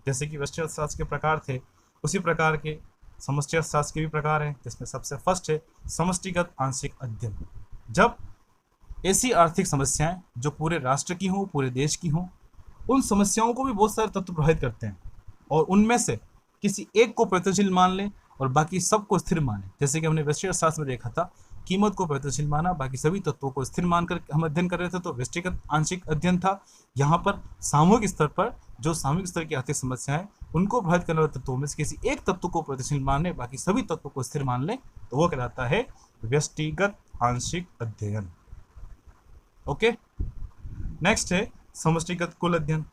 जैसे कि व्यष्टि अर्थशास्त्र के प्रकार थे, उसी प्रकार के समष्टि अर्थशास्त्र के भी प्रकार हैं, जिसमें सबसे फर्स्ट है समष्टिगत आंशिक अध्ययन। जब ऐसी आर्थिक समस्याएं जो पूरे राष्ट्र की हों, पूरे देश की हों, उन समस्याओं को भी बहुत सारे तत्व प्रभावित करते हैं और उनमें से किसी एक को प्रगतिशील मान लें और बाकी सबको स्थिर माने। जैसे कि हमने व्यष्टि अर्थशास्त्र में देखा था, कीमत को प्रगतिशील माना, बाकी सभी तत्वों को स्थिर मानकर हम अध्ययन कर रहे थे, तो व्यष्टिगत आंशिक अध्ययन था। यहाँ पर सामूहिक स्तर पर जो सामूहिक स्तर की आर्थिक समस्याएं उनको प्रभावित करने वाले तत्वों में से किसी एक तत्व को प्रगतिशील मान ले, बाकी सभी तत्वों को स्थिर मान ले, तो वो कहलाता है व्यष्टिगत आंशिक अध्ययन। ओके, नेक्स्ट है समष्टिगत कुल अध्ययन।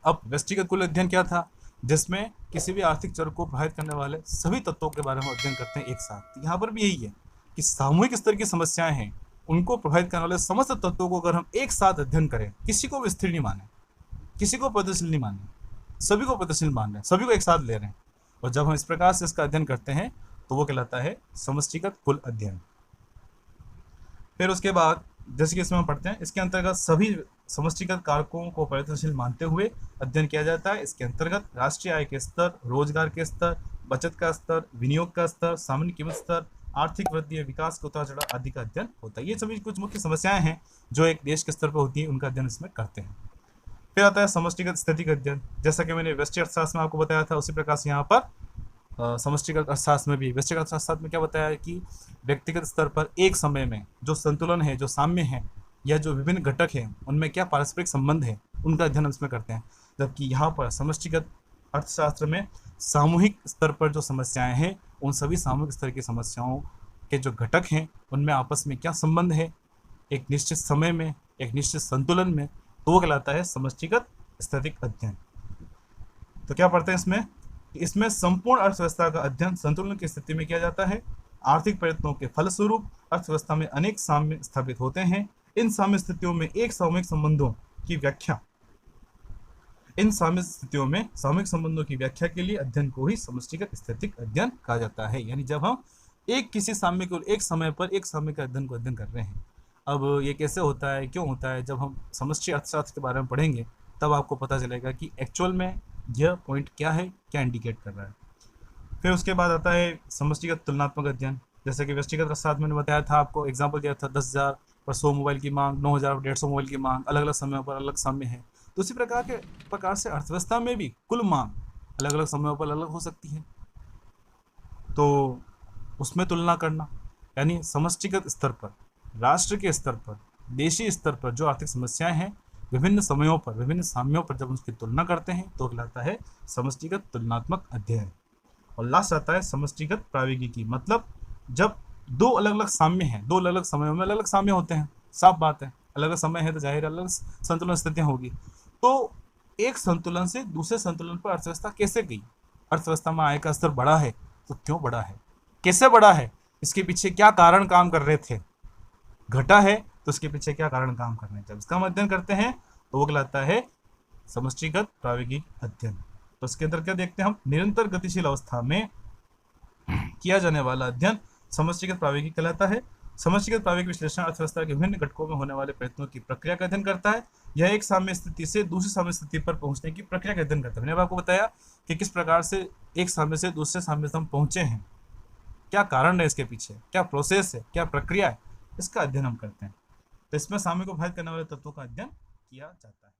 अब व्यष्टिगत कुल अध्ययन क्या था, जिसमें किसी भी आर्थिक चर को प्रभावित करने वाले सभी तत्वों के बारे में अध्ययन करते हैं एक साथ। यहाँ पर भी यही है कि सामूहिक स्तर की समस्याएं हैं, उनको प्रभावित करने वाले समस्त तत्वों को अगर हम एक साथ अध्ययन करें, किसी को भी स्थिर नहीं माने, किसी को प्रगतिशील नहीं माने, सभी को प्रगतिशील मान रहे हैं, सभी को एक साथ ले रहे हैं, और जब हम इस प्रकार से इसका अध्ययन करते हैं तो वो कहलाता है समष्टिगत कुल अध्ययन। फिर उसके बाद जैसे कि इसमें हम पढ़ते हैं, इसके अंतर्गत सभी समष्टिगत कारकों को प्रगतिशील मानते हुए अध्ययन किया जाता है। इसके अंतर्गत राष्ट्रीय आय के स्तर, रोजगार के स्तर, बचत का स्तर, विनियोग का स्तर, सामान्य कीमत स्तर, आर्थिक वृद्धि, विकास का उतार चढ़ाव आदि का अध्ययन होता है। ये सभी कुछ मुख्य समस्याएं हैं जो एक देश के स्तर पर होती है, उनका अध्ययन इसमें करते हैं। फिर आता है समष्टिगत स्थितिक अध्ययन। जैसा कि मैंने व्यष्टि अर्थशास्त्र में आपको बताया था, उसी प्रकार से यहाँ पर समष्टिगत अर्थशास्त्र में भी व्यष्टिगत अर्थशास्त्र में क्या बताया है कि व्यक्तिगत स्तर पर एक समय में जो संतुलन है, जो साम्य है, या जो विभिन्न घटक हैं, उनमें क्या पारस्परिक संबंध है, उनका अध्ययन हम इसमें करते हैं। जबकि यहाँ पर समष्टिगत अर्थशास्त्र में सामूहिक स्तर पर जो समस्याएं हैं, उन सभी सामूहिक स्तर की समस्याओं के जो घटक हैं, उनमें आपस में क्या संबंध है, एक निश्चित समय में, एक निश्चित संतुलन में, तो वो कहलाता है समष्टिगत स्थितिक अध्ययन। तो क्या पढ़ते हैं इसमें, इसमें संपूर्ण अर्थव्यवस्था का अध्ययन संतुलन की स्थिति में किया जाता है। आर्थिक प्रयत्नों के फलस्वरूप अर्थव्यवस्था में अनेक साम्य स्थापित होते हैं। इन साम्य स्थितियों में एक सामूहिक संबंधों की व्याख्या के लिए अध्ययन को ही समष्टिगत स्थितिक अध्ययन कहा जाता है। यानी जब हम एक किसी साम्य को एक समय पर एक साम्य के अध्ययन को अध्ययन कर रहे हैं। अब ये कैसे होता है, क्यों होता है, जब हम समष्टि अर्थशास्त्र के बारे में पढ़ेंगे तब आपको पता चलेगा कि एक्चुअल में यह पॉइंट क्या है, क्या इंडिकेट कर रहा है। फिर उसके बाद आता है समष्टिगत तुलनात्मक अध्ययन। जैसे कि व्यष्टिगत अर्थशास्त्र मैंने बताया था, आपको एग्जाम्पल दिया था, 10,000 पर 100 मोबाइल की मांग, 9,000 पर 150 मोबाइल की मांग, अलग अलग समय पर अलग साम्य है। तो उसी प्रकार से अर्थव्यवस्था में भी कुल मांग अलग अलग समयों पर अलग हो सकती है, तो उसमें तुलना करना, यानी समष्टिगत स्तर पर, राष्ट्र के स्तर पर, देशीय स्तर पर जो आर्थिक समस्याएं हैं, विभिन्न समयों पर, विभिन्न साम्यों पर जब उसकी तुलना करते हैं तो कहलाता है समष्टिगत तुलनात्मक अध्ययन। और लास्ट आता है समष्टिगत प्रायोगिकी। मतलब जब दो अलग अलग साम्य हैं, दो अलग अलग समयों में अलग अलग साम्य होते हैं, साफ बात है, अलग अलग समय है तो जाहिर अलग संतुलन स्थितियां होगी। तो एक संतुलन से दूसरे संतुलन पर अर्थव्यवस्था कैसे गई, अर्थव्यवस्था में आय का स्तर बढ़ा है तो क्यों बढ़ा है, कैसे बढ़ा है, इसके पीछे क्या कारण काम कर रहे थे, घटा है तो उसके पीछे क्या कारण काम कर रहे हैं, जब इसका हम अध्ययन करते हैं तो वो कहलाता है समष्टिगत प्रायोगिक अध्ययन। तो इसके अंदर क्या देखते हैं हम, निरंतर गतिशील अवस्था में किया जाने वाला अध्ययन समष्टिगत प्रायोगिक कहलाता है। समष्टिगत प्रायोगिक विश्लेषण अर्थव्यवस्था के विभिन्न घटकों में होने वाले प्रयत्नों की प्रक्रिया का अध्ययन करता है। यह एक साम्य स्थिति से दूसरी साम्य स्थिति पर पहुंचने की प्रक्रिया का अध्ययन करता है। मैंने आपको बताया कि किस प्रकार से एक साम्य से दूसरे साम्य से हम पहुंचे हैं, क्या कारण है इसके पीछे, क्या प्रोसेस है, क्या प्रक्रिया है, इसका अध्ययन हम करते हैं। तो इसमें साम्य को प्रभावित करने वाले तत्वों का अध्ययन किया जाता है।